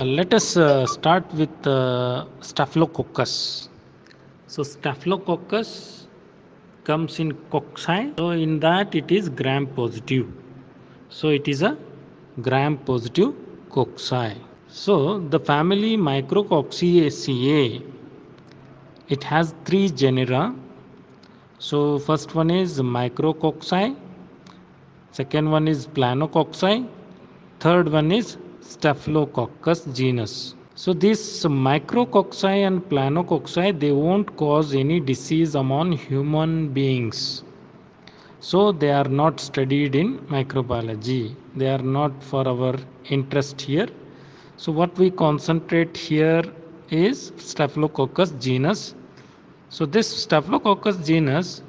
Let us start with Staphylococcus. So Staphylococcus comes in cocci. So in that it is gram positive. So it is a gram positive cocci. So the family Micrococciaceae, it has three genera. So first one is Micrococci, second one is Planococci, third one is Staphylococcus genus. So these micrococci and planococci, they won't cause any disease among human beings. So they are not studied in microbiology. They are not for our interest here. So what we concentrate here is Staphylococcus genus. So this Staphylococcus genus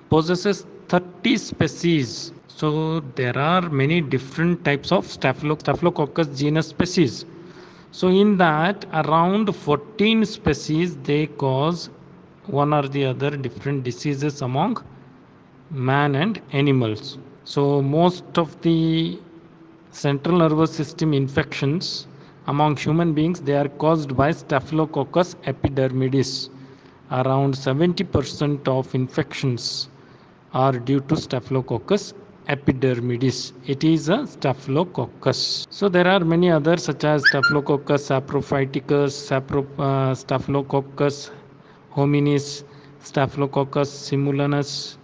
possesses 30 species. So there are many different types of Staphylococcus genus species. So in that around 14 species they cause one or the other different diseases among man and animals. So most of the central nervous system infections among human beings, they are caused by Staphylococcus epidermidis. Around 70% of infections are due to Staphylococcus epidermidis. It is a Staphylococcus. So there are many others such as Staphylococcus saprophyticus, Staphylococcus hominis, Staphylococcus simulinus,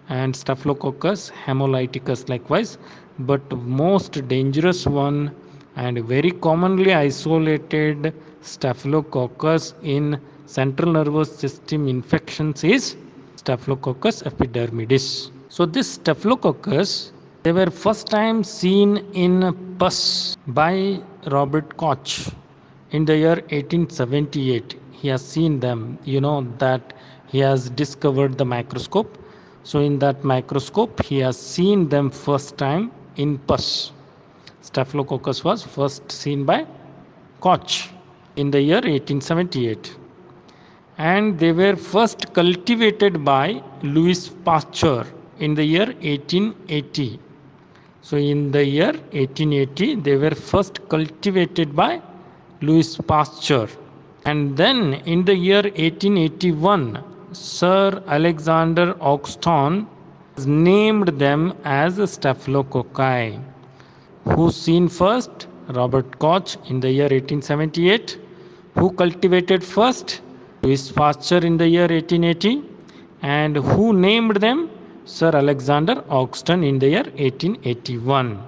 and Staphylococcus hemolyticus likewise. But most dangerous one and very commonly isolated Staphylococcus in central nervous system infections is Staphylococcus epidermidis. So this Staphylococcus, they were first time seen in pus by Robert Koch in the year 1878. He has seen them. You know that he has discovered the microscope. So in that microscope, he has seen them first time in pus. Staphylococcus was first seen by Koch in the year 1878, and they were first cultivated by Louis Pasteur in the year 1880. So in the year 1880 they were first cultivated by Louis Pasteur, and then in the year 1881 Sir Alexander Ogston named them as Staphylococci. Who seen first? Robert Koch in the year 1878. Who cultivated first? Louis Pasteur in the year 1880. And who named them? Sir Alexander Ogston in the year 1881.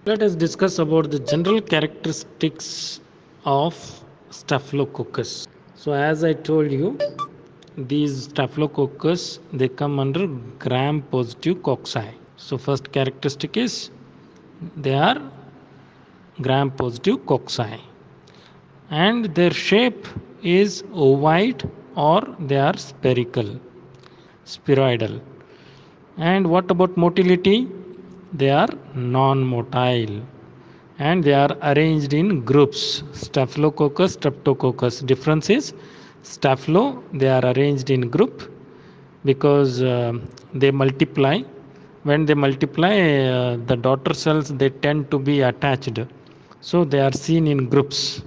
Let us discuss about the general characteristics of Staphylococcus. So as I told you, these Staphylococcus, they come under gram positive cocci. So first characteristic is they are gram positive cocci, and their shape is ovoid or they are spherical, spheroidal. And what about motility? They are non-motile and they are arranged in groups. Staphylococcus, streptococcus. Difference is staphylo, they are arranged in group because they multiply. When they multiply, the daughter cells, they tend to be attached, so they are seen in groups.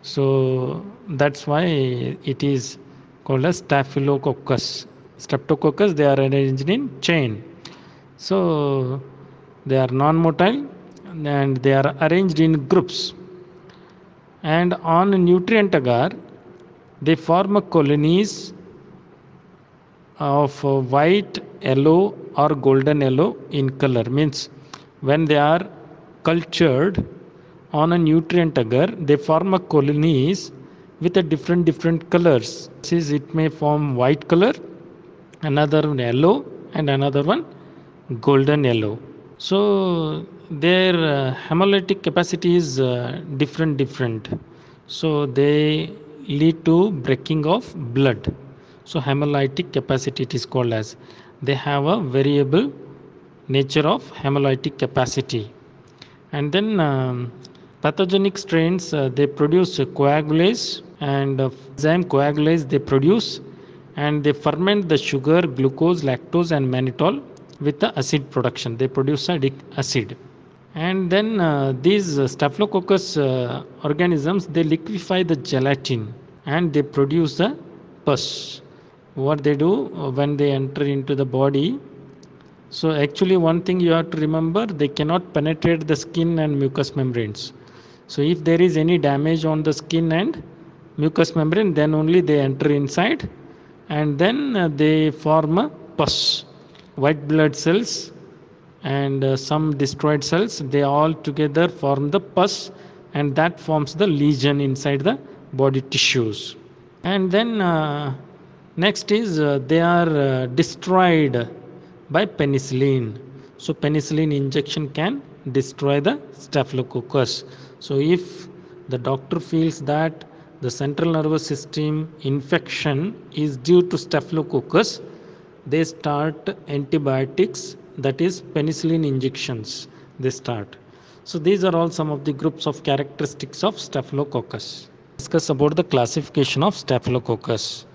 So that's why it is called as Staphylococcus. Streptococcus, they are arranged in chain. So they are non-motile and they are arranged in groups. And on nutrient agar, they form a colonies of white, yellow or golden yellow in color. Means when they are cultured on a nutrient agar, they form a colonies with a different colors. It may form white color, another one yellow, and another one golden yellow. So their hemolytic capacity is different. So they lead to breaking of blood. So hemolytic capacity it is called as. They have a variable nature of hemolytic capacity. And then pathogenic strains, they produce coagulase, and enzyme coagulase they produce, and they ferment the sugar, glucose, lactose and mannitol with the acid production. They produce acid. And then these staphylococcus organisms, they liquefy the gelatin and they produce the pus. What they do when they enter into the body, so actually one thing you have to remember, they cannot penetrate the skin and mucous membranes. So if there is any damage on the skin and mucous membrane, then only they enter inside, and then they form a pus. White blood cells and some destroyed cells, they all together form the pus, and that forms the lesion inside the body tissues. And then next is they are destroyed by penicillin. So penicillin injection can destroy the staphylococcus. So if the doctor feels that the central nervous system infection is due to staphylococcus, they start antibiotics, that is penicillin injections they start. So these are all some of the groups of characteristics of staphylococcus. Discuss about the classification of staphylococcus.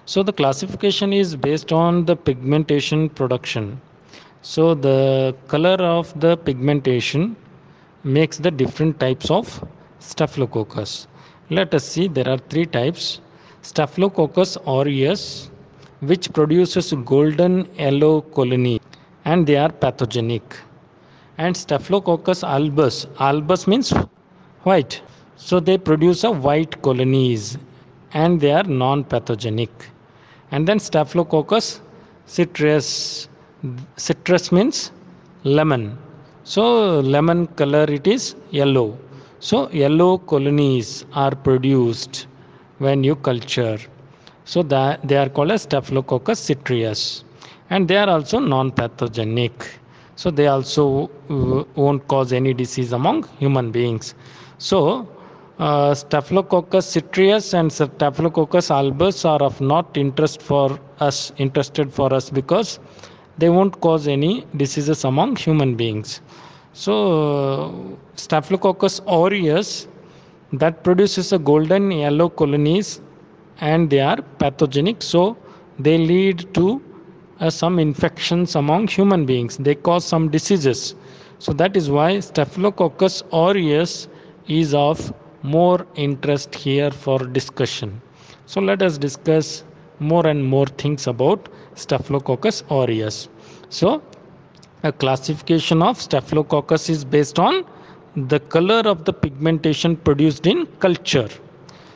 So the classification is based on the pigmentation production. So the color of the pigmentation makes the different types of staphylococcus. Let us see, there are three types. Staphylococcus aureus, which produces golden yellow colony, and they are pathogenic. And Staphylococcus albus, albus means white, so they produce a white colonies and they are non-pathogenic. And then Staphylococcus citrus, citrus means lemon, so lemon color it is yellow, so yellow colonies are produced when you culture, so that they are called as Staphylococcus citrus, and they are also non-pathogenic, so they also won't cause any disease among human beings. So Staphylococcus citrus and Staphylococcus albus are of not interested for us because they won't cause any diseases among human beings. So Staphylococcus aureus, that produces a golden yellow colonies and they are pathogenic, so they lead to some infections among human beings, they cause some diseases. So that is why Staphylococcus aureus is of more interest here for discussion. So let us discuss more and more things about Staphylococcus aureus. So a classification of Staphylococcus is based on the color of the pigmentation produced in culture.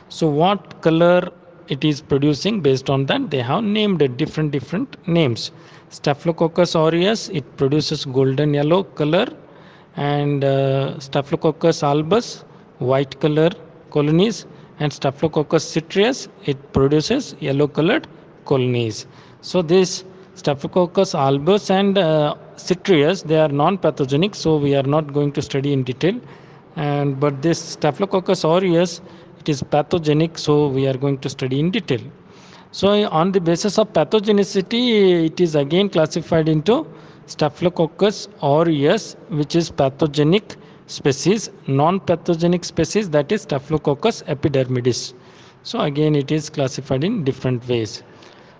So what color it is producing, based on that they have named different names. Staphylococcus aureus, it produces golden yellow color, and Staphylococcus albus, white color colonies, and Staphylococcus citrus, it produces yellow colored colonies. So this Staphylococcus albus and citrus, they are non-pathogenic, so we are not going to study in detail. And but this Staphylococcus aureus, it is pathogenic, so we are going to study in detail. So on the basis of pathogenicity, it is again classified into Staphylococcus aureus, which is pathogenic species, non-pathogenic species, that is Staphylococcus epidermidis. So again it is classified in different ways.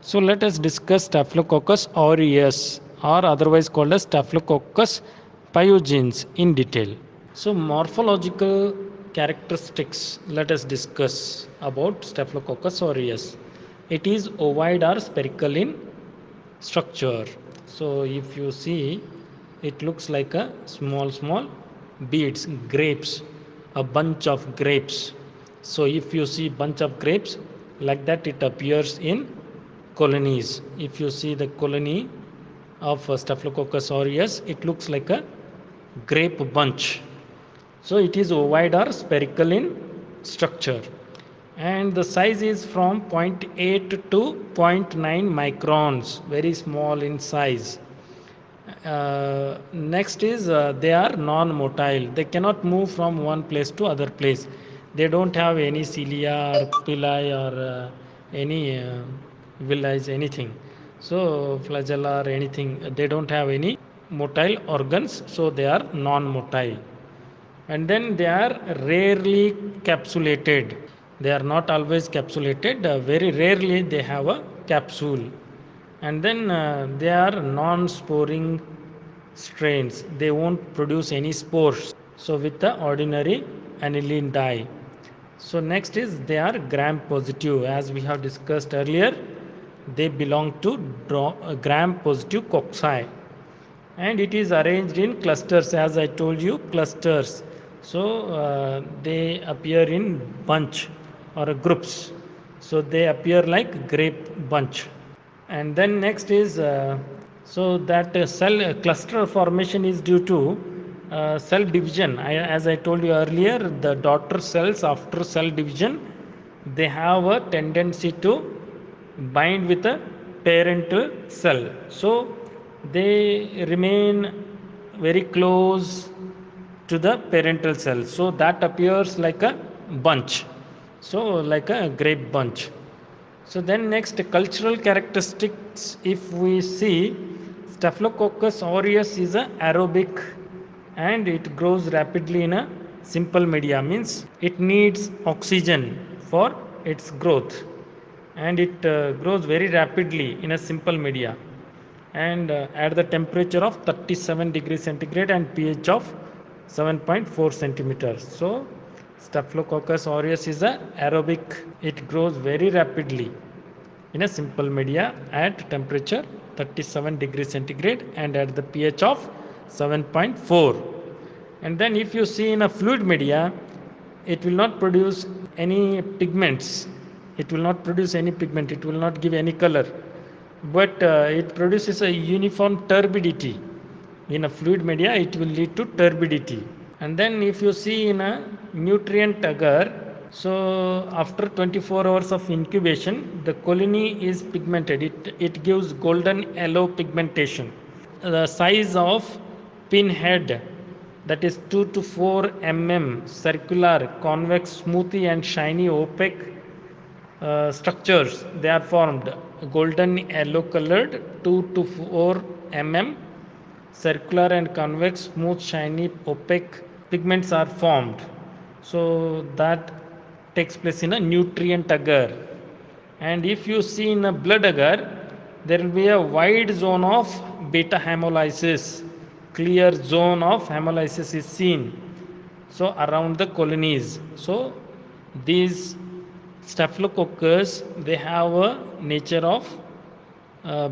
So let us discuss Staphylococcus aureus, or otherwise called as Staphylococcus pyogenes, in detail. So morphological characteristics, let us discuss about Staphylococcus aureus. It is ovoid or spherical in structure. So if you see, it looks like a small beads, grapes, a bunch of grapes. So if you see bunch of grapes like that, it appears in colonies. If you see the colony of Staphylococcus aureus, it looks like a grape bunch. So it is ovoid or spherical in structure, and the size is from 0.8 to 0.9 microns, very small in size. Next is they are non-motile, they cannot move from one place to other place. They don't have any cilia or papillae or any villi, anything. So flagella or anything, they don't have any motile organs, so they are non-motile. And then they are rarely capsulated, they are not always capsulated, very rarely they have a capsule. And then they are non-sporing strains, they won't produce any spores. So with the ordinary aniline dye. So next is they are gram positive. As we have discussed earlier, they belong to gram positive cocci, and it is arranged in clusters, as I told you, clusters. So they appear in bunch or groups. So they appear like grape bunch. And then next is so that cell cluster formation is due to cell division. As I told you earlier, the daughter cells after cell division, they have a tendency to bind with a parental cell. So they remain very close to the parental cell. So that appears like a bunch. So like a grape bunch. So then next cultural characteristics, if we see, Staphylococcus aureus is a aerobic and it grows rapidly in a simple media, means it needs oxygen for its growth, and it grows very rapidly in a simple media, and at the temperature of 37 degrees centigrade and pH of 7.4 centimeters. So Staphylococcus aureus is a aerobic. It grows very rapidly in a simple media at temperature 37 degrees centigrade and at the pH of 7.4. And then if you see in a fluid media, it will not produce any pigments. It will not produce any pigment. It will not give any color. But it produces a uniform turbidity. In a fluid media, it will lead to turbidity. And then if you see in a nutrient agar, so after 24 hours of incubation, the colony is pigmented. It gives golden yellow pigmentation. The size of pinhead, that is 2 to 4 mm, circular, convex, smoothie and shiny opaque structures, they are formed. Golden yellow colored 2 to 4 mm, circular and convex, smooth, shiny, opaque pigments are formed. So that takes place in a nutrient agar. And if you see in a blood agar, there will be a wide zone of beta hemolysis. Clear zone of hemolysis is seen. So around the colonies. So these staphylococcus, they have a nature of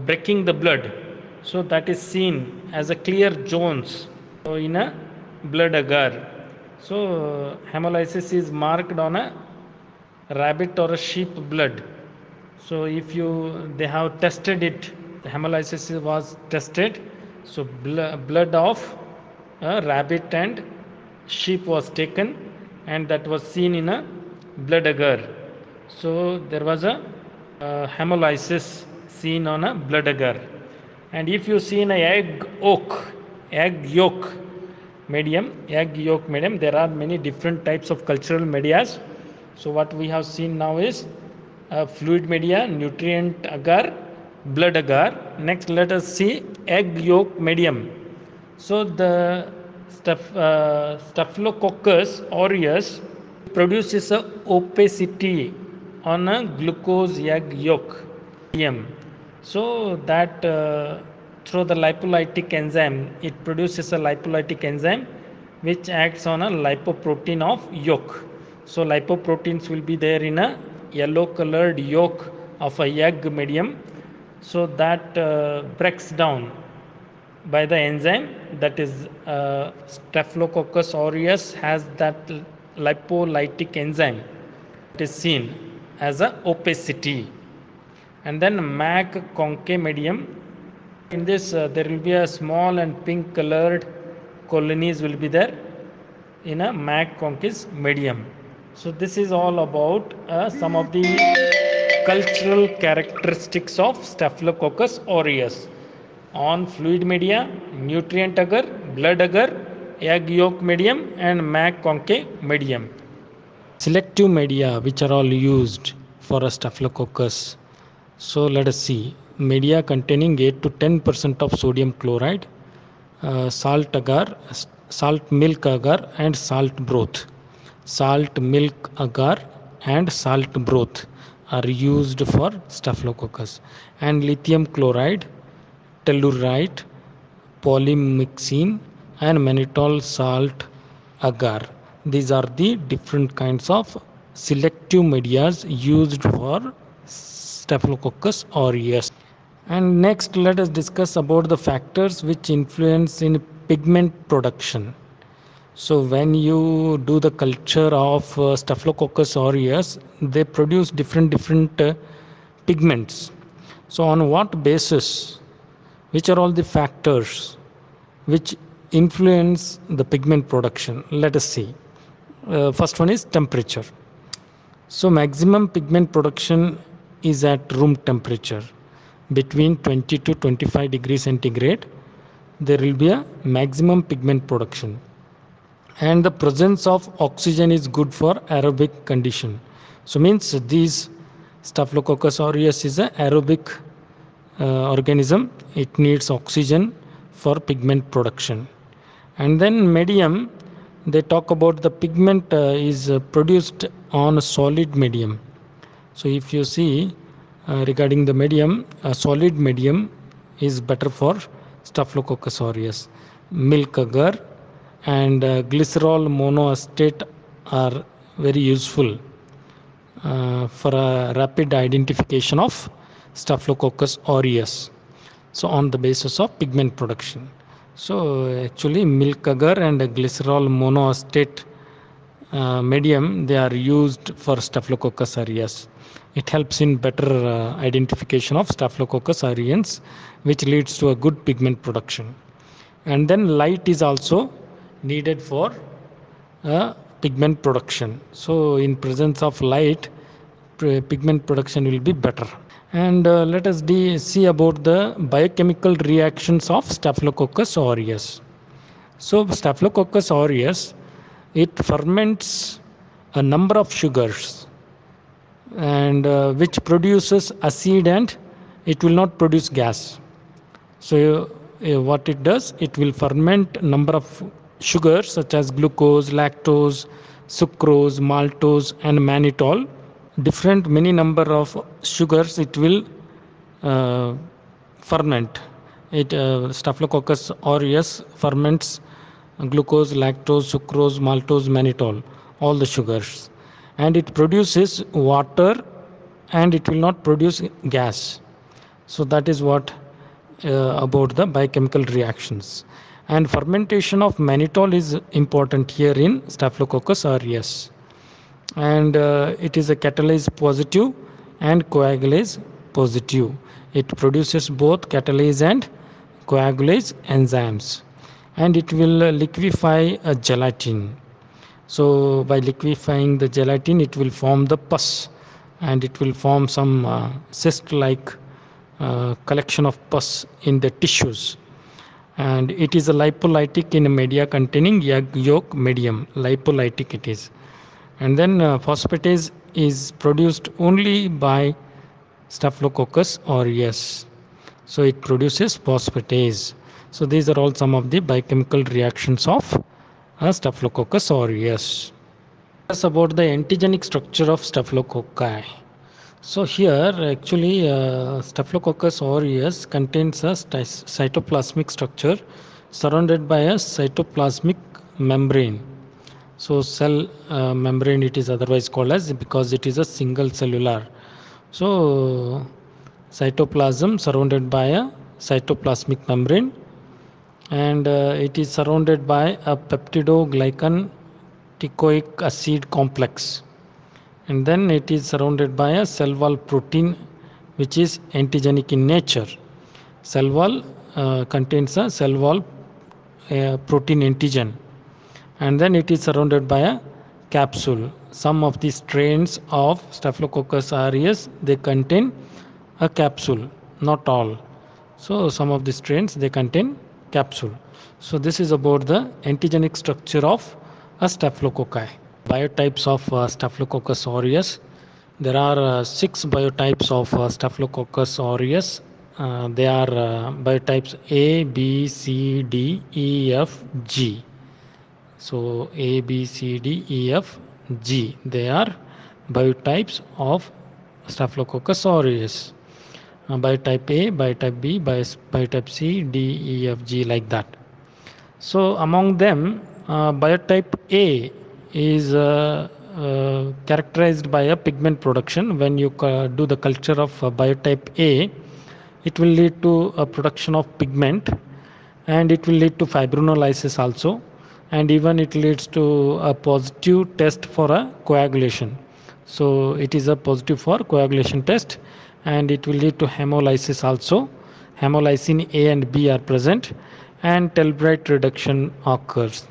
breaking the blood. So that is seen as a clear zones in a blood agar. So hemolysis is marked on a rabbit or a sheep blood. So if they have tested it, the hemolysis was tested. So blood of a rabbit and sheep was taken, and that was seen in a blood agar. So there was a hemolysis seen on a blood agar. And if you see in a egg yolk medium, there are many different types of cultural medias. So what we have seen now is fluid media, nutrient agar, blood agar. Next, let us see egg yolk medium. So the Staphylococcus aureus produces a opacity on a glucose egg yolk medium. So that through the lipolytic enzyme, it produces a lipolytic enzyme which acts on a lipoprotein of yolk. So lipoproteins will be there in a yellow colored yolk of a egg medium. So that breaks down by the enzyme, that is Staphylococcus aureus has that lipolytic enzyme. It is seen as a opacity. And then MAC conche medium. In this there will be a small and pink colored colonies will be there in a MAC conche medium. So this is all about some of the cultural characteristics of Staphylococcus aureus on fluid media, nutrient agar, blood agar, egg yolk medium and MAC conche medium. Selective media which are all used for a Staphylococcus. So let us see. Media containing 8 to 10% of sodium chloride, salt agar, salt milk agar and salt broth. Salt milk agar and salt broth are used for Staphylococcus, and lithium chloride, tellurite, polymyxin, and mannitol salt agar. These are the different kinds of selective medias used for Staphylococcus aureus. And next, let us discuss about the factors which influence in pigment production. So when you do the culture of Staphylococcus aureus, they produce different pigments. So on what basis? Which are all the factors which influence the pigment production? Let us see. First one is temperature. So maximum pigment production is at room temperature. Between 20 to 25 degrees centigrade, there will be a maximum pigment production. And the presence of oxygen is good for aerobic condition. So means these Staphylococcus aureus is an aerobic organism. It needs oxygen for pigment production. And then medium, they talk about the pigment is produced on a solid medium. So if you see regarding the medium, a solid medium is better for Staphylococcus aureus. Milk agar and glycerol monoacetate are very useful for a rapid identification of Staphylococcus aureus. So on the basis of pigment production. So actually milk agar and glycerol monoacetate medium, they are used for Staphylococcus aureus. It helps in better identification of Staphylococcus aureus, which leads to a good pigment production. And then light is also needed for pigment production. So in presence of light, pigment production will be better. And let us see about the biochemical reactions of Staphylococcus aureus. So Staphylococcus aureus, it ferments a number of sugars, and which produces acid, and it will not produce gas. So what it does, it will ferment number of sugars such as glucose, lactose, sucrose, maltose, and mannitol. Different many number of sugars it will uh, ferment. Staphylococcus aureus ferments glucose, lactose, sucrose, maltose, mannitol, all the sugars, and it produces water, and it will not produce gas. So that is what about the biochemical reactions. And fermentation of mannitol is important here in Staphylococcus aureus. And it is a catalase positive and coagulase positive. It produces both catalase and coagulase enzymes, and it will liquefy a gelatin. So by liquefying the gelatin, it will form the pus, and it will form some cyst like collection of pus in the tissues. And it is a lipolytic in a media containing egg yolk medium. Lipolytic it is. And then phosphatase is produced only by Staphylococcus aureus. So it produces phosphatase. So these are all some of the biochemical reactions of Staphylococcus aureus. Discuss about the antigenic structure of Staphylococci. So here actually Staphylococcus aureus contains a cytoplasmic structure surrounded by a cytoplasmic membrane. So cell membrane it is otherwise called as, because it is a single cellular. So cytoplasm surrounded by a cytoplasmic membrane, and it is surrounded by a peptidoglycan teichoic acid complex, and then it is surrounded by a cell wall protein which is antigenic in nature. Cell wall contains a cell wall protein antigen, and then it is surrounded by a capsule. Some of the strains of Staphylococcus aureus, they contain a capsule, not all. So some of the strains, they contain capsule. So this is about the antigenic structure of a Staphylococci. Biotypes of Staphylococcus aureus. There are 6 biotypes of Staphylococcus aureus. They are biotypes A, B, C, D, E, F, G. So A, B, C, D, E, F, G. They are biotypes of Staphylococcus aureus. biotype A, biotype B, biotype C, D, E, F, G, like that. So among them, biotype A is characterized by a pigment production. When you do the culture of biotype A, it will lead to a production of pigment, and it will lead to fibrinolysis also, and even it leads to a positive test for a coagulation. So it is a positive for coagulation test, and it will lead to hemolysis also. Hemolysin A and B are present, and telluride reduction occurs.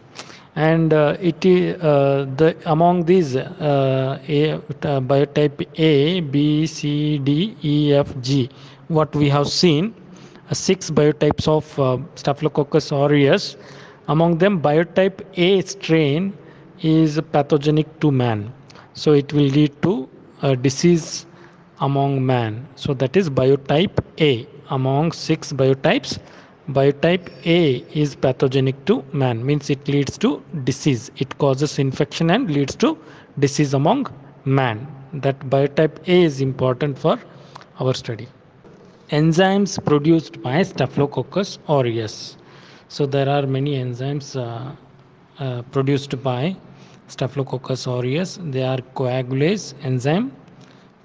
And it is the among these biotype A, B, C, D, E, F, G, what we have seen, six biotypes of Staphylococcus aureus. Among them, biotype A strain is pathogenic to man. So it will lead to a disease among man. So that is biotype A. Among six biotypes, biotype A is pathogenic to man, means it leads to disease. It causes infection and leads to disease among man. That biotype A is important for our study. Enzymes produced by Staphylococcus aureus. So there are many enzymes produced by Staphylococcus aureus. They are coagulase enzyme,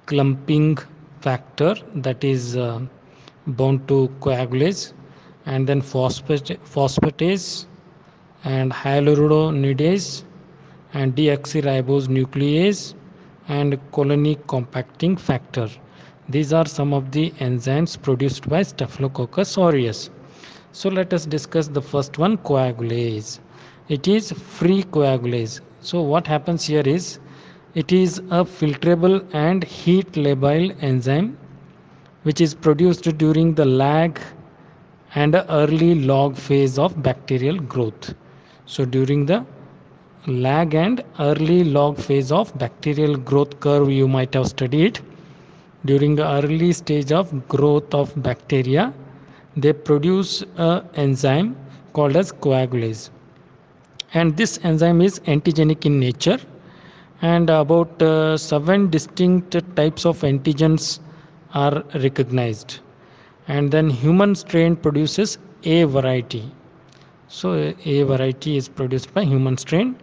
clumping factor, that is bound to coagulase, and then phosphatase and hyaluronidase and deoxyribose nuclease and colony compacting factor. These are some of the enzymes produced by Staphylococcus aureus. So let us discuss the first one, coagulase. It is free coagulase. So what happens here is, it is a filtrable and heat labile enzyme which is produced during the lag and early log phase of bacterial growth. So during the lag and early log phase of bacterial growth curve, you might have studied, during the early stage of growth of bacteria, they produce an enzyme called as coagulase, and this enzyme is antigenic in nature, and about 7 distinct types of antigens are recognized. And then human strain produces A variety. So A variety is produced by human strain,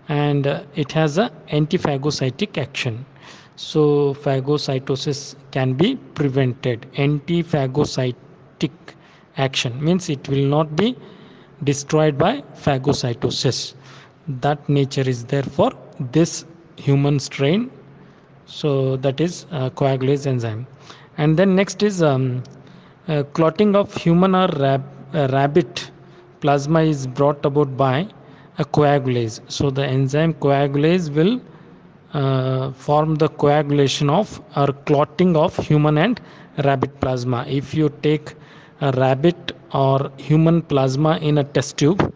and it has a antiphagocytic action. So phagocytosis can be prevented. Antiphagocytic action means it will not be destroyed by phagocytosis. That nature is there for this human strain. So that is coagulase enzyme. And then next is clotting of human or rabbit plasma is brought about by a coagulase. So the enzyme coagulase will form the coagulation of or clotting of human and rabbit plasma. If you take a rabbit or human plasma in a test tube,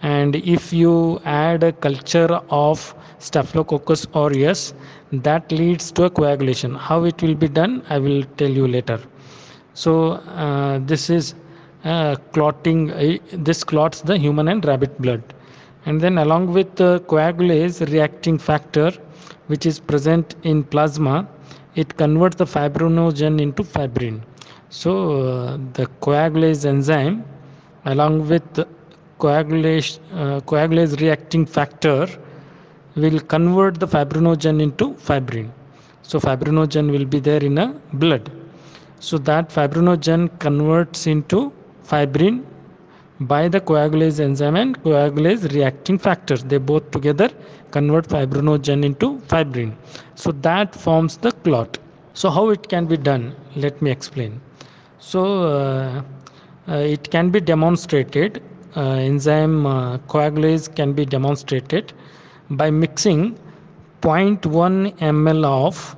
and if you add a culture of Staphylococcus aureus, that leads to a coagulation. How it will be done, I will tell you later. So this is clotting, this clots the human and rabbit blood. And then along with the coagulase reacting factor, which is present in plasma, it converts the fibrinogen into fibrin. So the coagulase enzyme along with coagulase reacting factor will convert the fibrinogen into fibrin. So fibrinogen will be there in a blood. So that fibrinogen converts into fibrin by the coagulase enzyme and coagulase reacting factors. They both together convert fibrinogen into fibrin. So that forms the clot. So how it can be done? Let me explain. So it can be demonstrated. Enzyme coagulase can be demonstrated by mixing 0.1 ml of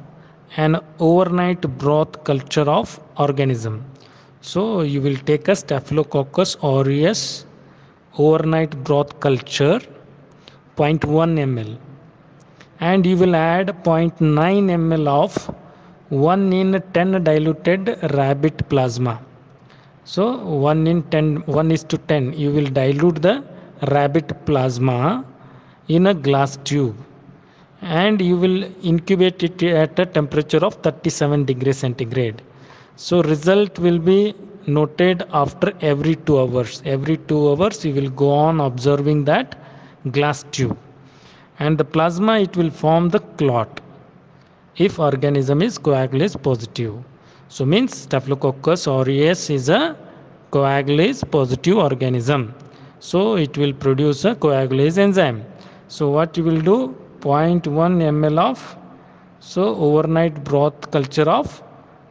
an overnight broth culture of organism. So you will take a Staphylococcus aureus overnight broth culture 0.1 ml, and you will add 0.9 ml of 1 in 10 diluted rabbit plasma. So 1 in 10, 1 is to 10, you will dilute the rabbit plasma in a glass tube, and you will incubate it at a temperature of 37 degrees centigrade. So result will be noted after every 2 hours. Every 2 hours you will go on observing that glass tube, and the plasma it will form the clot if organism is coagulase positive. So means Staphylococcus aureus is a coagulase positive organism. So it will produce a coagulase enzyme. So what you will do, zero point 0.1 ml of overnight broth culture of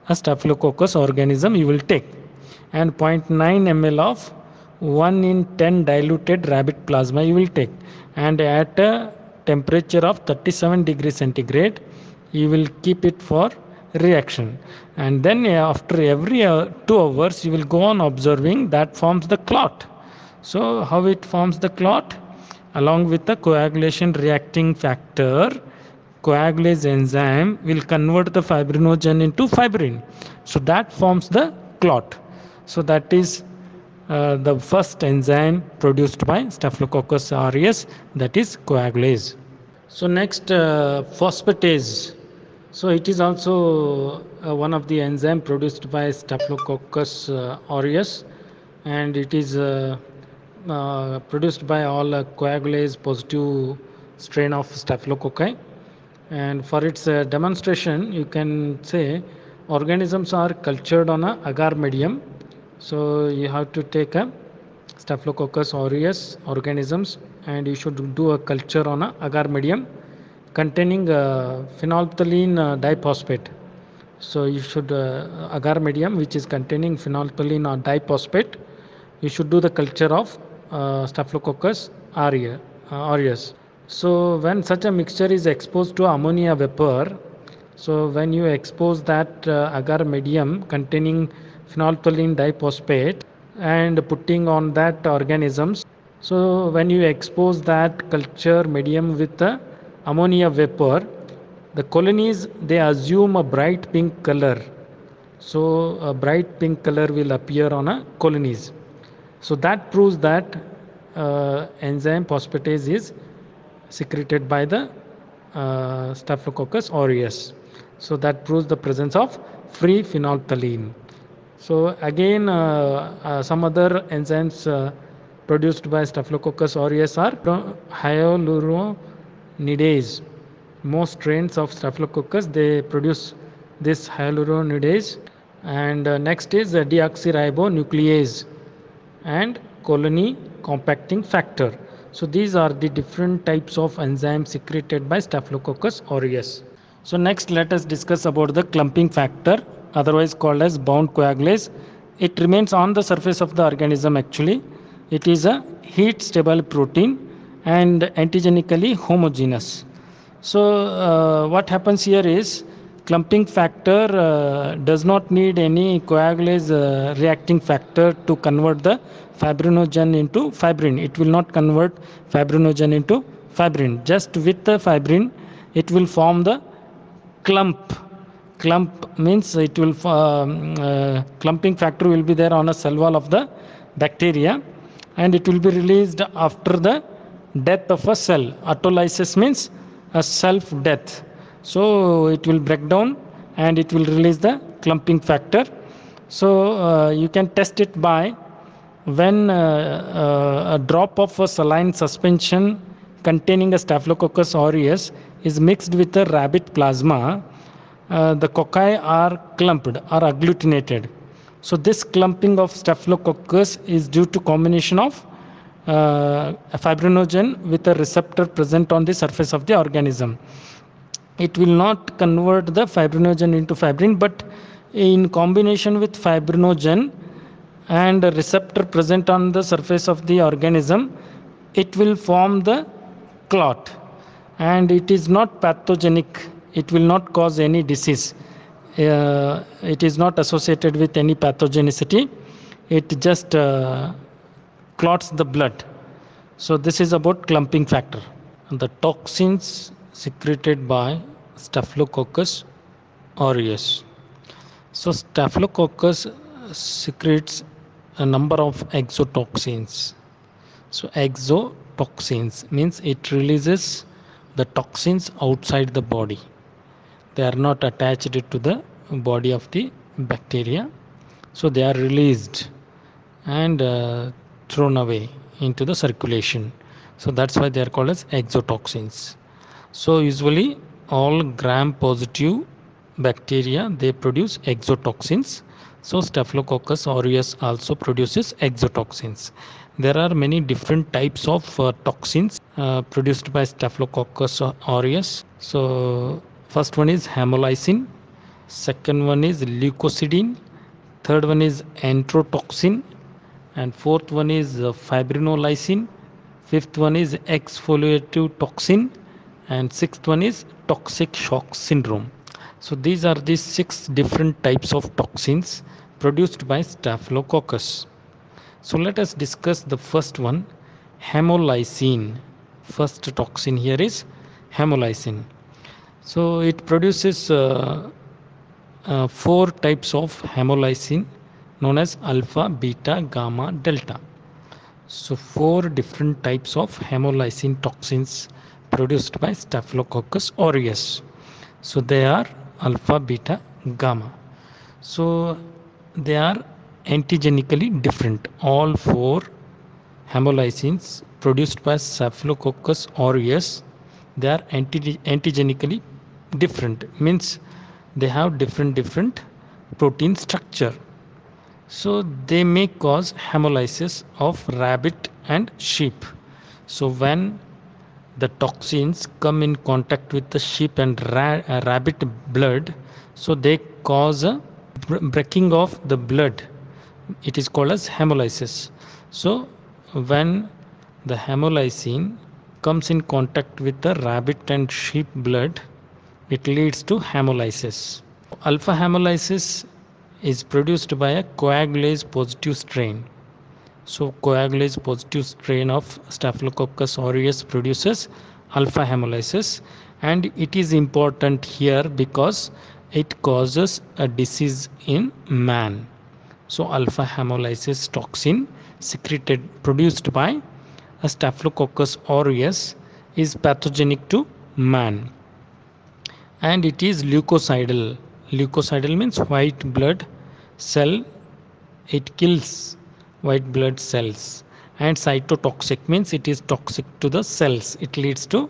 a Staphylococcus organism you will take, and zero point 0.9 ml of 1 in 10 diluted rabbit plasma you will take, and at a temperature of 37 degrees centigrade you will keep it for reaction, and then after every 2 hours you will go on observing that forms the clot. So how it forms the clot? Along with the coagulation reacting factor, coagulase enzyme will convert the fibrinogen into fibrin, so that forms the clot. So that is the first enzyme produced by Staphylococcus aureus, that is coagulase. So next, phosphatase. So it is also one of the enzyme produced by Staphylococcus aureus, and it is produced by all coagulase positive strain of Staphylococci. And for its demonstration, you can say organisms are cultured on a agar medium. So you have to take a Staphylococcus aureus organisms, and you should do a culture on a agar medium containing phenolphthalein diphosphate. So you should agar medium which is containing phenolphthalein diphosphate. You should do the culture of Staphylococcus aureus. So when such a mixture is exposed to ammonia vapor, so when you expose that agar medium containing phenolphthalein diphosphate and putting on that organisms, so when you expose that culture medium with the ammonia vapor, the colonies they assume a bright pink color. So a bright pink color will appear on a colonies. So that proves that enzyme phosphatase is secreted by the Staphylococcus aureus. So that proves the presence of free phenolphthalein. So again, some other enzymes produced by Staphylococcus aureus are hyaluronidase. Most strains of Staphylococcus they produce this hyaluronidase, and next is deoxyribonuclease and colony compacting factor. So these are the different types of enzymes secreted by Staphylococcus aureus. So next let us discuss about the clumping factor, otherwise called as bound coagulase. It remains on the surface of the organism actually. It is a heat stable protein and antigenically homogeneous. So what happens here is clumping factor does not need any coagulase reacting factor to convert the fibrinogen into fibrin. It will not convert fibrinogen into fibrin. Just with the fibrin, it will form the clump. Clump means it will clumping factor will be there on a cell wall of the bacteria, and it will be released after the death of a cell. Autolysis means a self death. So it will break down and it will release the clumping factor. So you can test it by when a drop of a saline suspension containing a Staphylococcus aureus is mixed with the rabbit plasma, the cocci are clumped or agglutinated. So this clumping of Staphylococcus is due to combination of a fibrinogen with a receptor present on the surface of the organism. It will not convert the fibrinogen into fibrin, but in combination with fibrinogen and a receptor present on the surface of the organism, it will form the clot, and it is not pathogenic. It will not cause any disease. It is not associated with any pathogenicity. It just clots the blood. So this is about clumping factor. The toxins secreted by Staphylococcus aureus. So Staphylococcus secretes a number of exotoxins. So exotoxins means it releases the toxins outside the body. They are not attached to the body of the bacteria. So they are released and thrown away into the circulation. So that's why they are called as exotoxins. So usually all gram positive bacteria, they produce exotoxins. So Staphylococcus aureus also produces exotoxins. There are many different types of toxins produced by Staphylococcus aureus. So first one is hemolysin, second one is leucocidin, third one is enterotoxin, and fourth one is fibrinolysin, fifth one is exfoliative toxin, and sixth one is toxic shock syndrome. So these are the 6 different types of toxins produced by Staphylococcus. So let us discuss the first one, hemolysin. First toxin here is hemolysin. So it produces 4 types of hemolysin known as alpha, beta, gamma, delta. So 4 different types of hemolysin toxins produced by Staphylococcus aureus. So they are alpha, beta, gamma. So they are antigenically different. All 4 hemolysins produced by Staphylococcus aureus, they are antigenically different. Means they have different protein structure. So they may cause hemolysis of rabbit and sheep. So when the toxins come in contact with the sheep and rabbit blood, so they cause a breaking of the blood. It is called as hemolysis. So when the hemolysin comes in contact with the rabbit and sheep blood, it leads to hemolysis. Alpha hemolysis is produced by a coagulase positive strain. So coagulase positive strain of Staphylococcus aureus produces alpha hemolysis, and it is important here because it causes a disease in man. So alpha hemolysis toxin secreted produced by a Staphylococcus aureus is pathogenic to man, and it is leucocidal. Leucocidal means white blood cell. It kills white blood cells. And cytotoxic means it is toxic to the cells. It leads to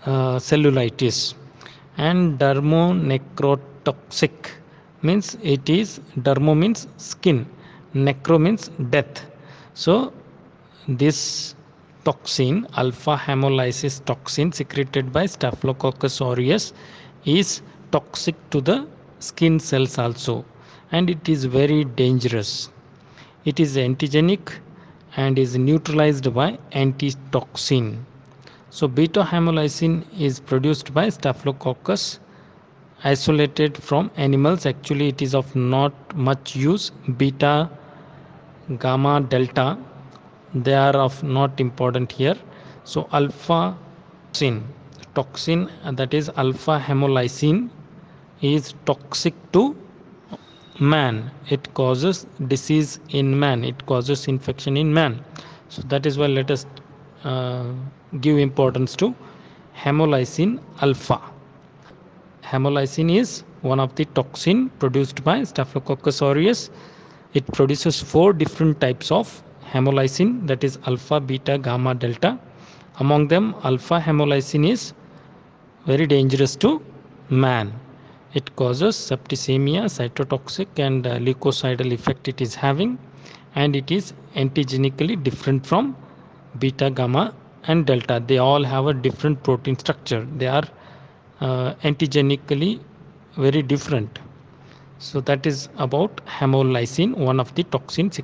cellulitis. And dermonecrotoxic means it is, dermo means skin, necro means death. So this toxin, alpha hemolysis toxin secreted by Staphylococcus aureus, is toxic to the skin cells also, and it is very dangerous. It is antigenic and is neutralized by antitoxin. So beta hemolysin is produced by Staphylococcus isolated from animals. Actually it is of not much use. Beta, gamma, delta, they are of not important here. So alpha toxin, that is alpha hemolysin, is toxic to man. It causes disease in man, it causes infection in man. So that is why let us uh, give importance to hemolysin alpha. Hemolysin is one of the toxin produced by Staphylococcus aureus. It produces 4 different types of hemolysin, that is alpha, beta, gamma, delta. Among them, alpha hemolysin is very dangerous to man. It causes septicemia, cytotoxic, and leucocidal effect it is having, and it is antigenically different from beta, gamma, and delta. They all have a different protein structure. They are antigenically very different. So that is about hemolysin, one of the toxins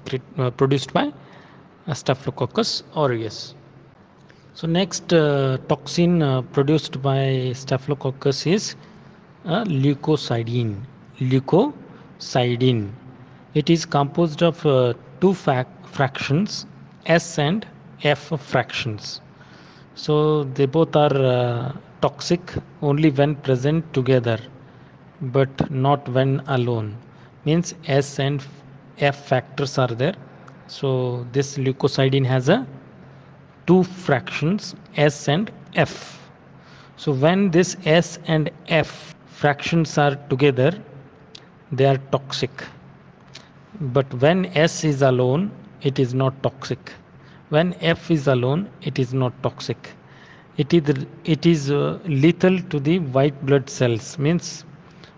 produced by Staphylococcus aureus. So next toxin produced by Staphylococcus is leucocidin. Leucocidin. It is composed of 2 fractions, S and F fractions. So they both are toxic only when present together, but not when alone. Means S and F factors are there. So this leucocidin has a 2 fractions, S and F. So when this S and F fractions are together, they are toxic. But when S is alone, it is not toxic. When F is alone, it is not toxic. It is lethal to the white blood cells. Means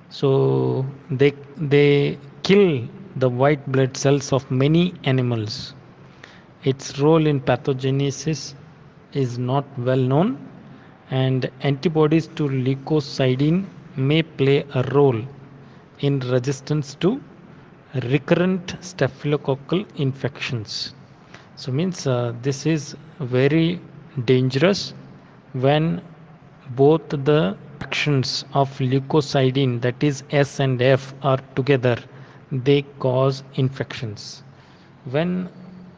so they kill the white blood cells of many animals. Its role in pathogenesis is not well known, and antibodies to leukocidin may play a role in resistance to recurrent staphylococcal infections. So means this is very dangerous when both the actions of leukocidin, that is S and F, are together, they cause infections. When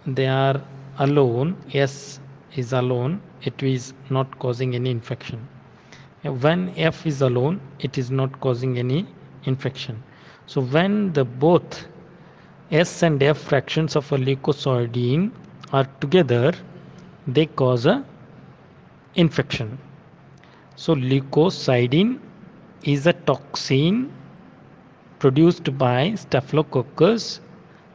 they are alone, S is alone, it is not causing any infection. When F is alone, it is not causing any infection. So when the both S and F fractions of a leukocidin are together, they cause a infection. So leukocidin is a toxin produced by Staphylococcus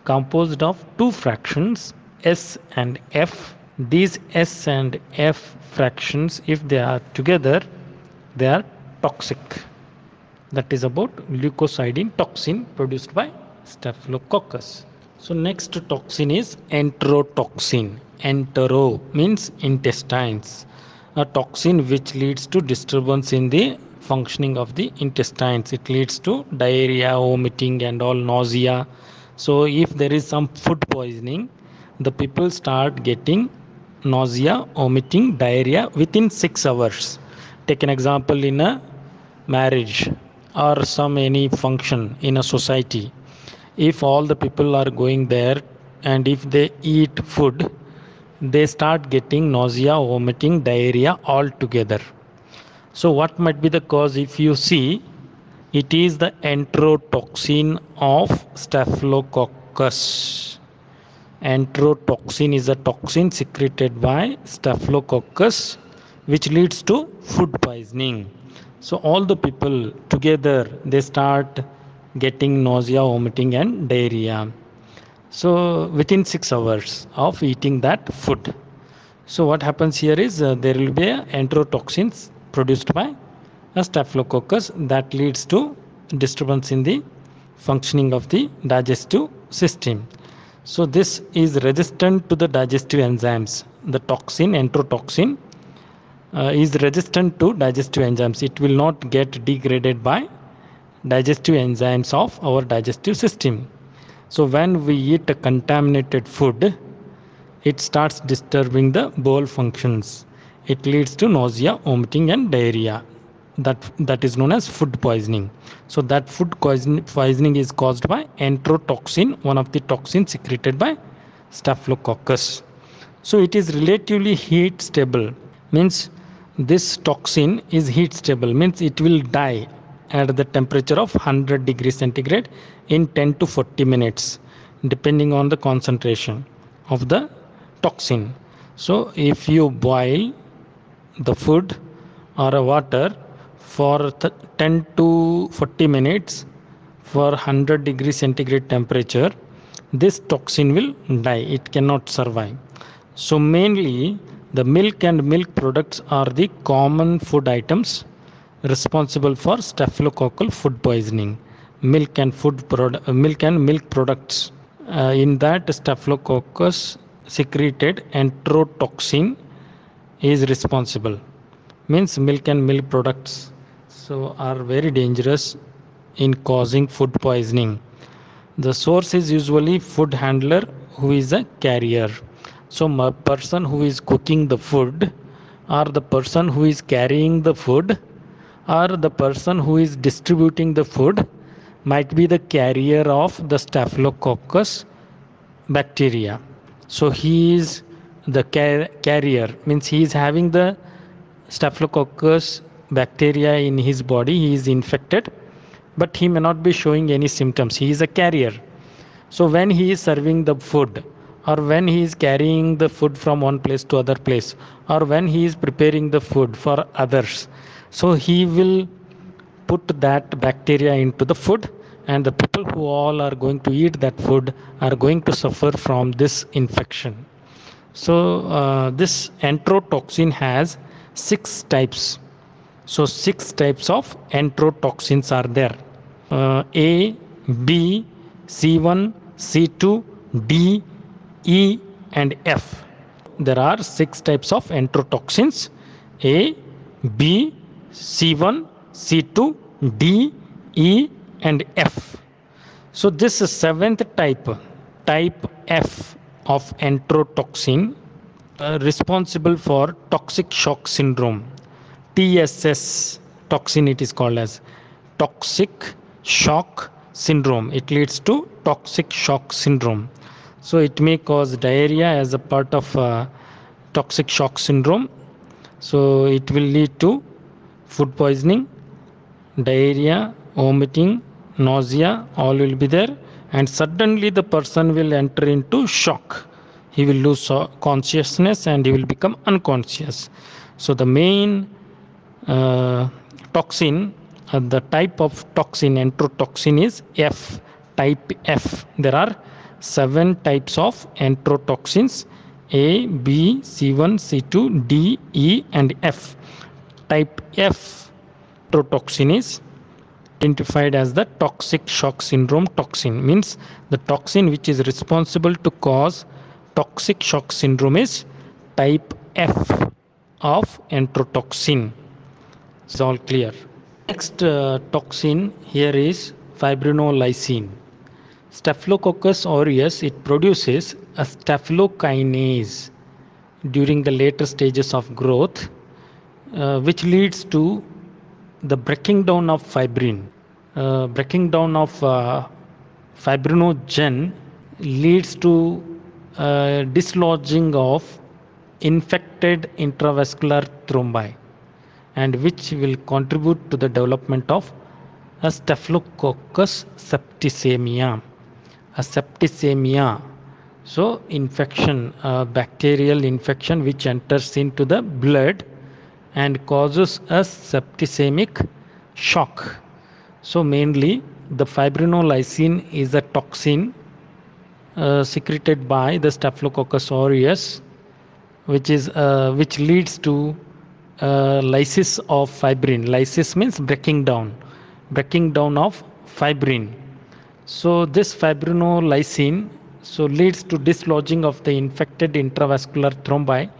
composed of two fractions S and F. These S and F fractions, if they are together, they are toxic. That is about leukocidin toxin produced by Staphylococcus. So next toxin is enterotoxin. Entero means intestines. A toxin which leads to disturbance in the functioning of the intestines. It leads to diarrhea, vomiting and all, nausea. So if there is some food poisoning, the people start getting nausea, vomiting, diarrhea within 6 hours. Take an example in a marriage or some any function in a society. If all the people are going there and if they eat food, they start getting nausea, vomiting, diarrhea all together. So what might be the cause? If you see, it is the enterotoxin of Staphylococcus. Enterotoxin is a toxin secreted by Staphylococcus which leads to food poisoning. So all the people together, they start getting nausea, vomiting and diarrhea. So within 6 hours of eating that food. So what happens here is there will be enterotoxins produced by a staphylococcus that leads to disturbance in the functioning of the digestive system. So this is resistant to the digestive enzymes. The toxin, enterotoxin, is resistant to digestive enzymes. It will not get degraded by digestive enzymes of our digestive system. So when we eat a contaminated food, it starts disturbing the bowel functions. It leads to nausea, vomiting and diarrhea. That is known as food poisoning. So that food poisoning is caused by enterotoxin, one of the toxins secreted by Staphylococcus. So it is relatively heat stable. Means this toxin is heat stable. Means it will die at the temperature of 100 degrees centigrade in 10 to 40 minutes depending on the concentration of the toxin. So if you boil the food or a water for 10 to 40 minutes for 100 degrees centigrade temperature, this toxin will die. It cannot survive. So mainly the milk and milk products are the common food items responsible for staphylococcal food poisoning. Milk and milk products. In that staphylococcus secreted enterotoxin is responsible. Means milk and milk products so are very dangerous in causing food poisoning. The source is usually food handler who is a carrier. So a person who is cooking the food or the person who is carrying the food or the person who is distributing the food might be the carrier of the staphylococcus bacteria. So he is the carrier, means he is having the staphylococcus bacteria in his body. He is infected, but he may not be showing any symptoms. He is a carrier. So when he is serving the food, or when he is carrying the food from one place to other place, or when he is preparing the food for others, so he will put that bacteria into the food and the people who all are going to eat that food are going to suffer from this infection. So this enterotoxin has 6 types. So 6 types of enterotoxins are there. A, B, C1, C2, D, E, and F. There are 6 types of enterotoxins: A, B, C1, C2, D, E, and F. So this seventh type F of enterotoxin, responsible for toxic shock syndrome. TSS toxin it is called as toxic shock syndrome. It leads to toxic shock syndrome. So it may cause diarrhea as a part of toxic shock syndrome. So it will lead to food poisoning, diarrhea, vomiting, nausea, all will be there, and suddenly the person will enter into shock. He will lose consciousness and he will become unconscious. So the main toxin, the type of toxin, enterotoxin, is F, type F. There are 7 types of enterotoxins: A, B, C1, C2, D, E, and F. Type F enterotoxin is identified as the toxic shock syndrome toxin. Means the toxin which is responsible to cause toxic shock syndrome is type F of enterotoxin. It's all clear. Next toxin here is fibrinolysin. Staphylococcus aureus, it produces a staphylokinase during the later stages of growth, which leads to the breaking down of fibrin. Breaking down of fibrinogen leads to dislodging of infected intravascular thrombi, and which will contribute to the development of a Staphylococcus septicemia. A septicemia, so infection, bacterial infection which enters into the blood and causes a septicemic shock. So mainly the fibrinolysin is a toxin secreted by the Staphylococcus aureus, which leads to lysis of fibrin. Lysis means breaking down of fibrin. So this fibrinolysin leads to dislodging of the infected intravascular thrombi,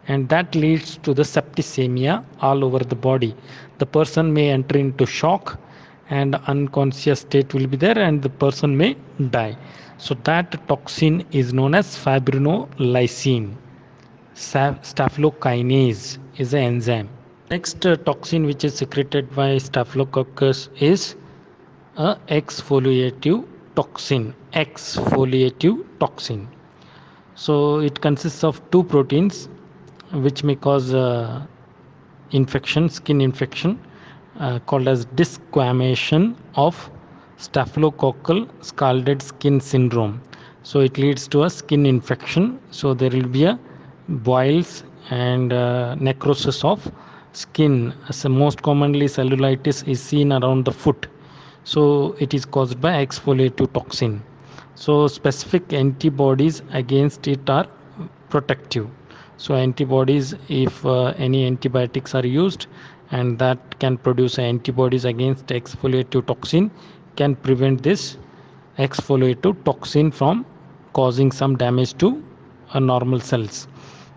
and that leads to the septicemia all over the body. The person may enter into shock and unconscious state will be there, and the person may die. So that toxin is known as fibrinolysin. Staphylokinase is an enzyme. Next toxin which is secreted by Staphylococcus is a exfoliative toxin. So it consists of 2 proteins which may cause infection, skin infection, called as desquamation of staphylococcal scalded skin syndrome. So it leads to a skin infection. So there will be a boils and necrosis of skin. So most commonly cellulitis is seen around the foot. So it is caused by exfoliative toxin. So specific antibodies against it are protective. So antibodies, if any antibiotics are used, and that can produce antibodies against exfoliative toxin, can prevent this exfoliative toxin from causing some damage to normal cells.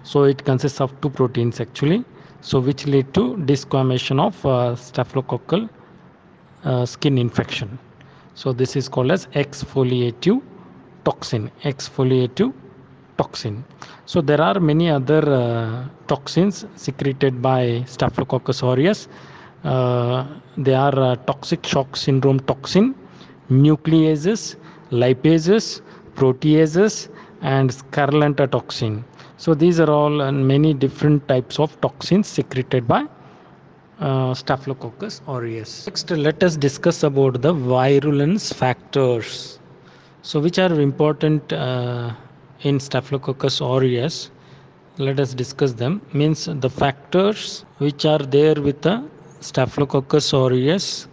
So it consists of 2 proteins actually, so which lead to desquamation of staphylococcal skin infection. So this is called as exfoliative toxin. So there are many other toxins secreted by Staphylococcus aureus. They are toxic shock syndrome toxin, nucleases, lipases, proteases, and scarlanta toxin. So these are all many different types of toxins secreted by Staphylococcus aureus. Next, let us discuss about the virulence factors. So which are important in Staphylococcus aureus? Let us discuss them. Means the factors which are there with the Staphylococcus aureus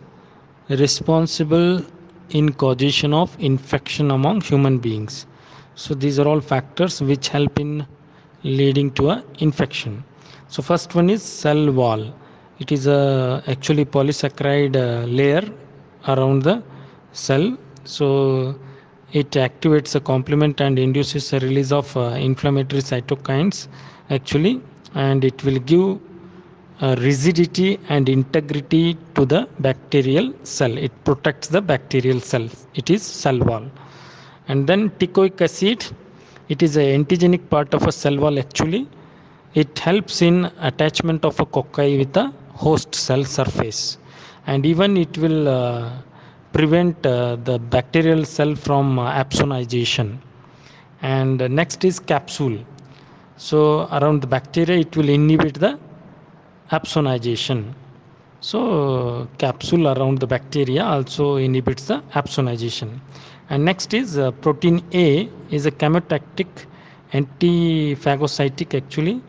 responsible in causation of infection among human beings. So these are all factors which help in leading to a infection. So first one is cell wall. It is a actually polysaccharide layer around the cell. So it activates a complement and induces a release of inflammatory cytokines actually, and it will give rigidity and integrity to the bacterial cell. It protects the bacterial cells. It is cell wall. And then teichoic acid, it is a antigenic part of a cell wall actually. It helps in attachment of a cocci with the host cell surface, and even it will prevent the bacterial cell from absonization. And next is capsule. So around the bacteria it will inhibit the absonization. So capsule around the bacteria also inhibits the absonization. And next is protein A is a chemotactic anti-phagocytic actually.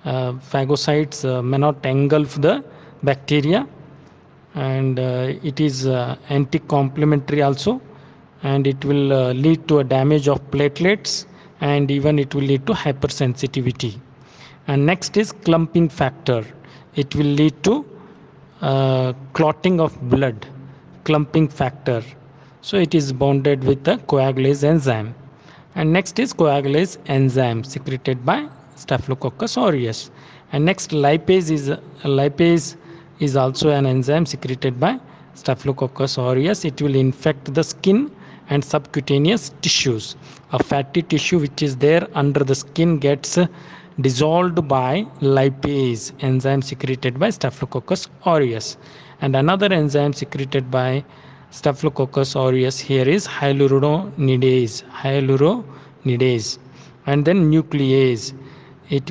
Phagocytes may not engulf the bacteria, and it is anti-complementary also, and it will lead to a damage of platelets, and even it will lead to hypersensitivity. And next is clumping factor. It will lead to clotting of blood, clumping factor. So it is bonded with the coagulase enzyme. And next is coagulase enzyme secreted by Staphylococcus aureus. And next lipase is also an enzyme secreted by Staphylococcus aureus. It will infect the skin and subcutaneous tissues. A fatty tissue which is there under the skin gets dissolved by lipase enzyme secreted by Staphylococcus aureus. And another enzyme secreted by Staphylococcus aureus here is hyaluronidase, and then nuclease. It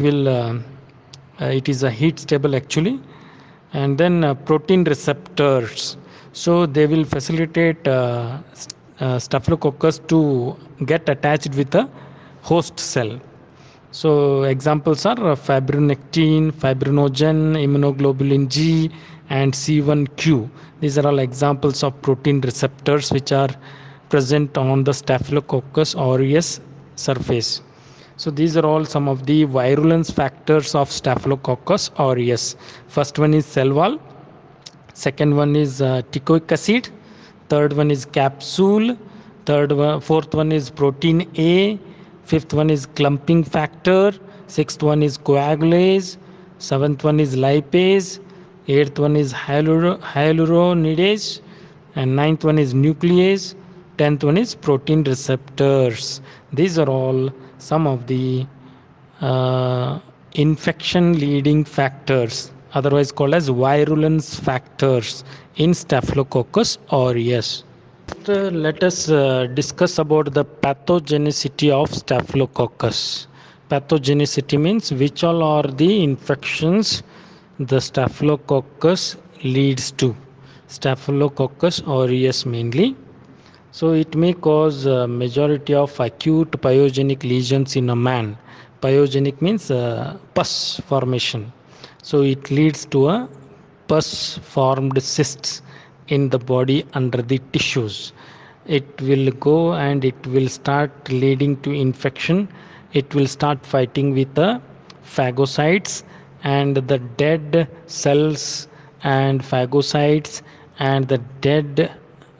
is a heat stable actually. And then protein receptors, so they will facilitate Staphylococcus to get attached with a host cell. So examples are fibronectin, fibrinogen, immunoglobulin G, and C1q. These are all examples of protein receptors which are present on the Staphylococcus aureus surface. So these are all some of the virulence factors of Staphylococcus aureus. First one is cell wall, second one is teichoic acid, third one is capsule, fourth one is protein A, fifth one is clumping factor, sixth one is coagulase, seventh one is lipase, eighth one is hyaluronidase, and ninth one is nuclease, 10th one is protein receptors. These are all some of the infection leading factors, otherwise called as virulence factors in Staphylococcus aureus. Let us discuss about the pathogenicity of Staphylococcus. Pathogenicity means which all are the infections the Staphylococcus leads to. Staphylococcus aureus mainly. So it may cause a majority of acute pyogenic lesions in a man. Pyogenic means pus formation. So it leads to a pus formed cysts in the body under the tissues. It will go and it will start leading to infection. It will start fighting with the phagocytes, and the dead cells and phagocytes and the dead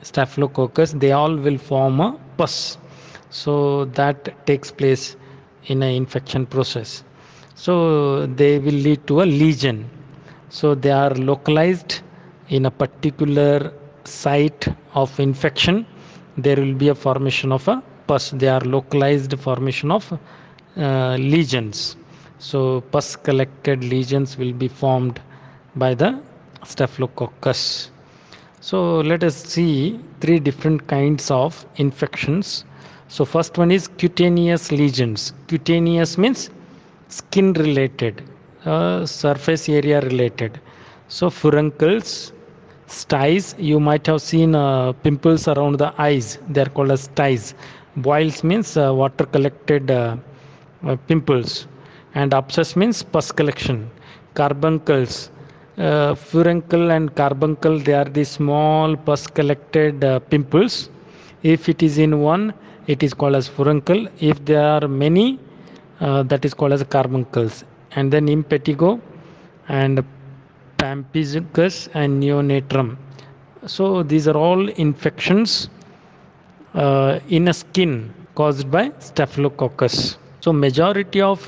Staphylococcus, they all will form a pus. So that takes place in an infection process. So they will lead to a lesion. So they are localized in a particular site of infection. There will be a formation of a pus. They are localized formation of lesions. So pus collected lesions will be formed by the Staphylococcus. So let us see three different kinds of infections. So first one is cutaneous lesions. Cutaneous means skin related, surface area related. So furuncles, styes, you might have seen pimples around the eyes. They are called as styes. Boils means water collected pimples. And abscess means pus collection. Carbuncles, Furuncle and carbuncle, they are the small pus collected pimples. If it is in one, it is called as furuncle. If there are many, that is called as carbuncles. And then impetigo and pemphigus and neonatrum. So these are all infections in a skin caused by staphylococcus. So majority of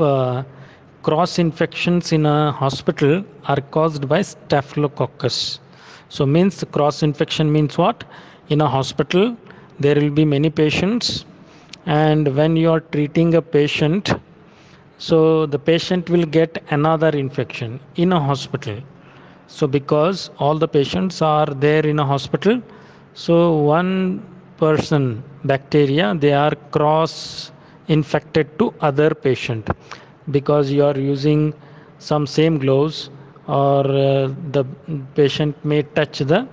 cross infections in a hospital are caused by staphylococcus. So means cross infection means what? In a hospital there will be many patients, and when you are treating a patient, so the patient will get another infection in a hospital. So because all the patients are there in a hospital, so one person bacteria, they are cross infected to other patient, because you are using some same gloves, or the patient may touch the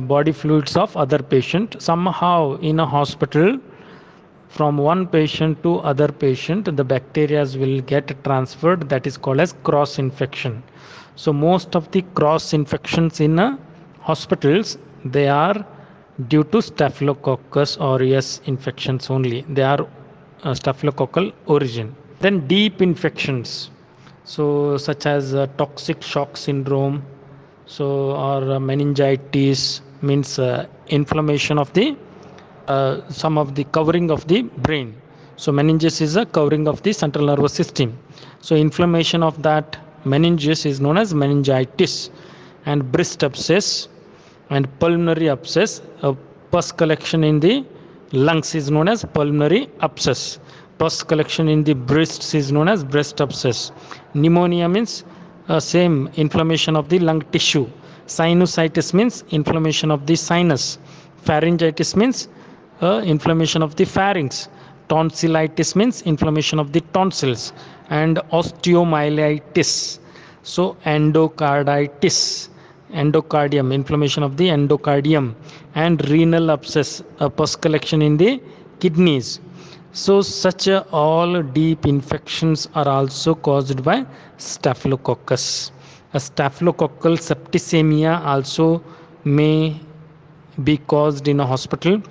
body fluids of other patient. Somehow in a hospital, from one patient to other patient, the bacteria will get transferred. That is called as cross infection. So most of the cross infections in hospitals, they are due to staphylococcus aureus infections only. They are staphylococcal origin. Then deep infections, so such as toxic shock syndrome, so or meningitis, means inflammation of the some of the covering of the brain. So meninges is a covering of the central nervous system. So inflammation of that meninges is known as meningitis. And breast abscess and pulmonary abscess, pus collection in the lungs is known as pulmonary abscess. Pus collection in the breasts is known as breast abscess. Pneumonia means same inflammation of the lung tissue. Sinusitis means inflammation of the sinus. Pharyngitis means inflammation of the pharynx. Tonsillitis means inflammation of the tonsils. And osteomyelitis, so endocarditis, endocardium, inflammation of the endocardium. And renal abscess, pus collection in the kidneys. So such all deep infections are also caused by staphylococcus. A staphylococcal septicemia also may be caused in a hospital,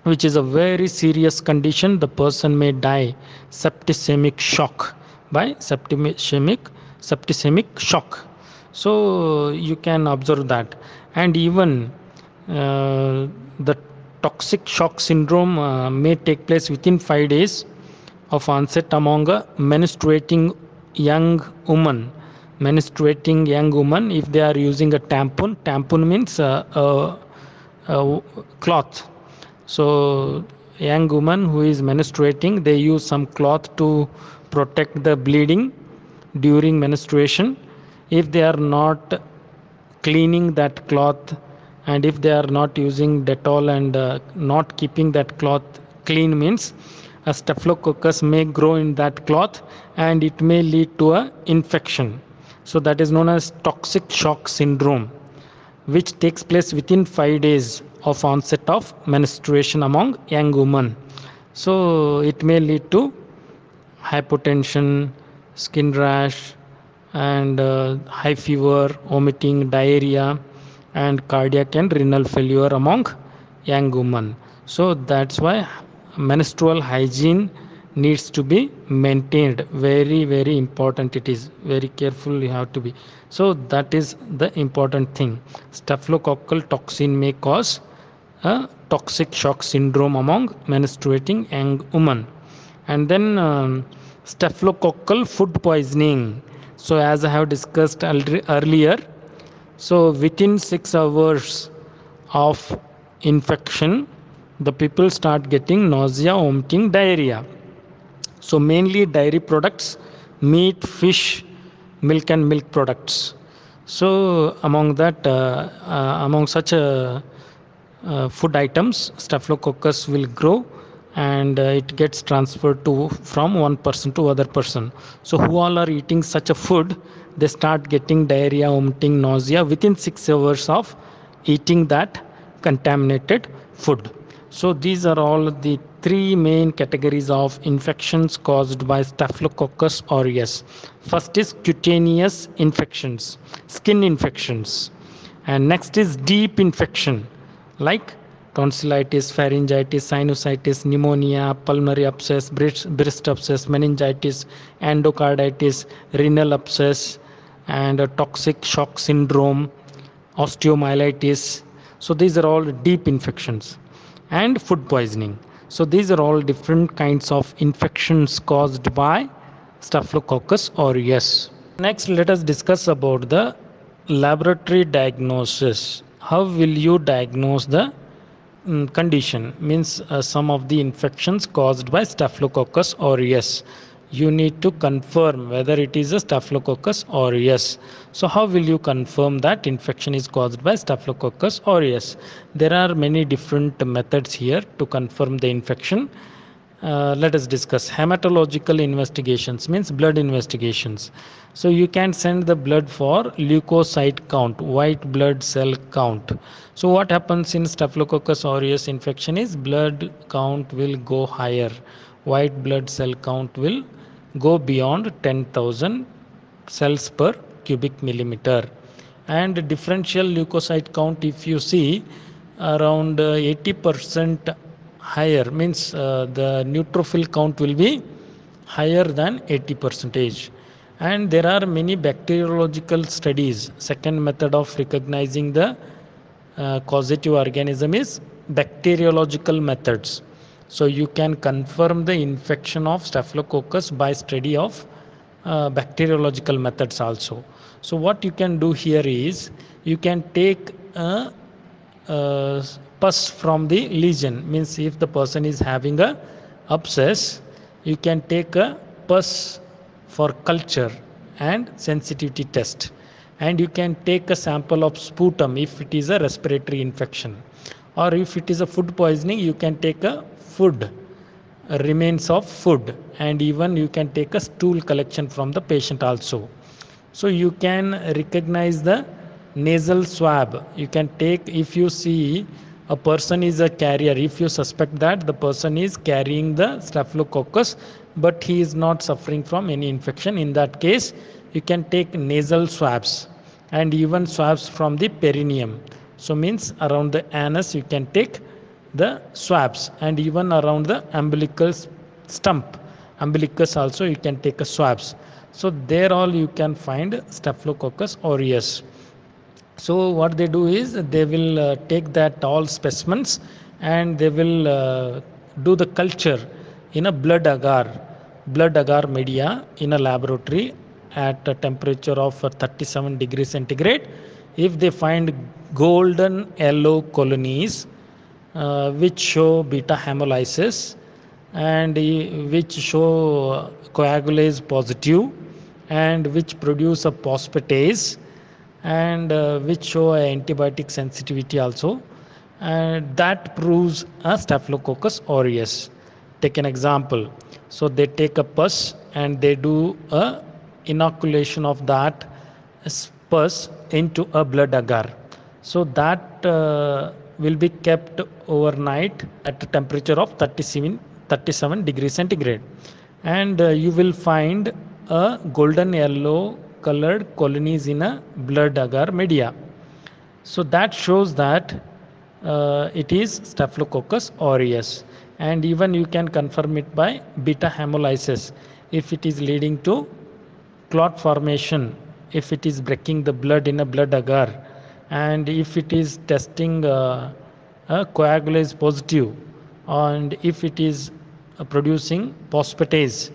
which is a very serious condition. The person may die septicemic shock, by septicemic shock. So you can observe that. And even the toxic shock syndrome may take place within 5 days of onset among a menstruating young woman. Menstruating young woman, if they are using a tampon means cloth. So young woman who is menstruating, they use some cloth to protect the bleeding during menstruation. If they are not cleaning that cloth, and if they are not using Dettol and not keeping that cloth clean, means a staphylococcus may grow in that cloth and it may lead to a infection. So that is known as toxic shock syndrome, which takes place within 5 days of onset of menstruation among young women. So it may lead to hypotension, skin rash, and high fever, vomiting, diarrhea, and cardiac and renal failure among young women. So that's why menstrual hygiene needs to be maintained. Very, very important. It is very careful you have to be. So that is the important thing. Staphylococcal toxin may cause a toxic shock syndrome among menstruating young women. And then staphylococcal food poisoning. So as I have discussed earlier, so within 6 hours of infection, the people start getting nausea, vomiting, diarrhea. So mainly dairy products, meat, fish, milk and milk products. So among that, among such food items, staphylococcus will grow, and it gets transferred to from one person to other person. So who all are eating such a food, they start getting diarrhea, vomiting, nausea within 6 hours of eating that contaminated food. So these are all the three main categories of infections caused by Staphylococcus aureus. First is cutaneous infections, skin infections, and next is deep infection like tonsillitis, pharyngitis, sinusitis, pneumonia, pulmonary abscess, breast abscess, meningitis, endocarditis, renal abscess, and a toxic shock syndrome, osteomyelitis. So these are all deep infections, and food poisoning. So these are all different kinds of infections caused by Staphylococcus aureus. Next, let us discuss about the laboratory diagnosis. How will you diagnose the condition? Means some of the infections caused by Staphylococcus aureus. You need to confirm whether it is a Staphylococcus aureus. So how will you confirm that infection is caused by Staphylococcus aureus? There are many different methods here to confirm the infection. Let us discuss hematological investigations, means blood investigations. So you can send the blood for leukocyte count, white blood cell count. So what happens in Staphylococcus aureus infection is blood count will go higher, white blood cell count will go beyond 10,000 cells per cubic millimeter. And differential leukocyte count, if you see, around 80% higher, means the neutrophil count will be higher than 80 percentage. And there are many bacteriological studies. Second method of recognizing the causative organism is bacteriological methods. So you can confirm the infection of Staphylococcus by study of bacteriological methods also. So what you can do here is you can take a pus from the lesion. Means if the person is having a abscess, you can take a pus for culture and sensitivity test, and you can take a sample of sputum if it is a respiratory infection, or if it is a food poisoning you can take a food remains of food, and even you can take a stool collection from the patient also. So you can recognize the nasal swab. You can take, if you see a person is a carrier, if you suspect that the person is carrying the Staphylococcus but he is not suffering from any infection, in that case you can take nasal swabs and even swabs from the perineum. So means around the anus you can take the swabs, and even around the umbilical stump, umbilicus also you can take a swabs. So there all you can find Staphylococcus aureus. So what they do is they will take that all specimens and they will do the culture in a blood agar media in a laboratory at a temperature of 37 degrees centigrade. If they find golden yellow colonies which show beta hemolysis and which show coagulase positive and which produce a phosphatase and which show a antibiotic sensitivity also, and that proves a Staphylococcus aureus. Take an example. So they take a pus and they do a inoculation of that pus into a blood agar. So that will be kept overnight at a temperature of 37 degrees centigrade, and you will find a golden yellow colored colonies in a blood agar media. So that shows that it is Staphylococcus aureus, and even you can confirm it by beta hemolysis if it is leading to clot formation, if it is breaking the blood in a blood agar, and if it is testing a coagulase positive, and if it is producing phosphatase.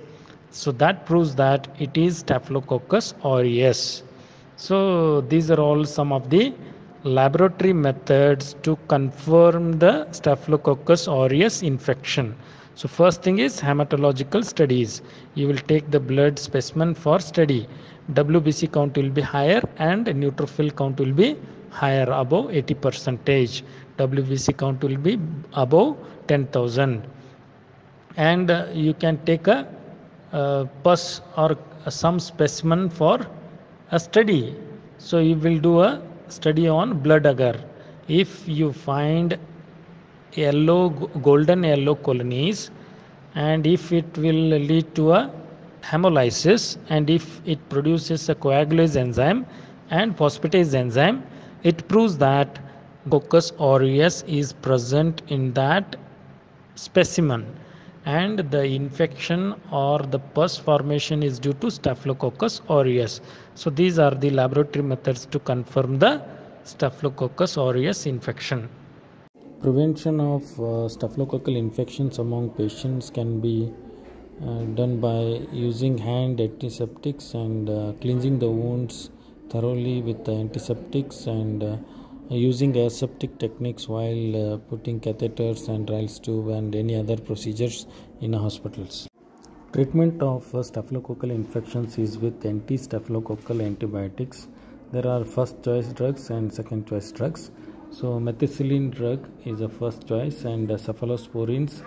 So that proves that it is Staphylococcus aureus. So these are all some of the laboratory methods to confirm the Staphylococcus aureus infection. So first thing is hematological studies. You will take the blood specimen for study. WBC count will be higher and neutrophil count will be higher, above 80 percentage. WBC count will be above 10,000. And you can take a pus or some specimen for a study. So you will do a study on blood agar. If you find golden yellow colonies, and if it will lead to a hemolysis, and if it produces a coagulase enzyme and phosphatase enzyme, it proves that Coccus aureus is present in that specimen, and the infection or the pus formation is due to Staphylococcus aureus. So these are the laboratory methods to confirm the Staphylococcus aureus infection. Prevention of staphylococcal infections among patients can be done by using hand antiseptics and cleansing the wounds thoroughly with the antiseptics, and using aseptic techniques while putting catheters and Ryle's tube and any other procedures in hospitals. Treatment of staphylococcal infections is with anti-staphylococcal antibiotics. There are first choice drugs and second choice drugs. So methicillin drug is the first choice, and cephalosporins,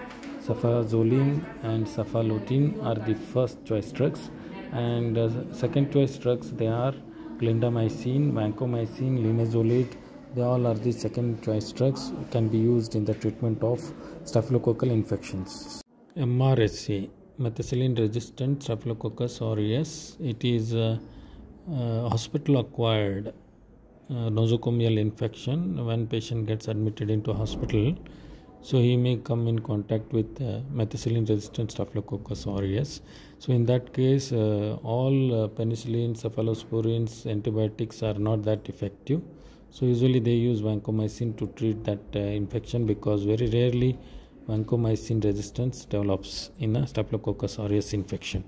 cefazolin and cephalotin are the first choice drugs, and second choice drugs, they are clindamycin, vancomycin, linezolid. They all are the second choice drugs, can be used in the treatment of staphylococcal infections. MRSA, methicillin resistant Staphylococcus aureus. It is hospital acquired nosocomial infection. When patient gets admitted into hospital, so he may come in contact with methicillin resistant Staphylococcus aureus. So in that case, all penicillin, cephalosporins, antibiotics are not that effective. So usually they use vancomycin to treat that infection, because very rarely vancomycin resistance develops in a Staphylococcus aureus infection.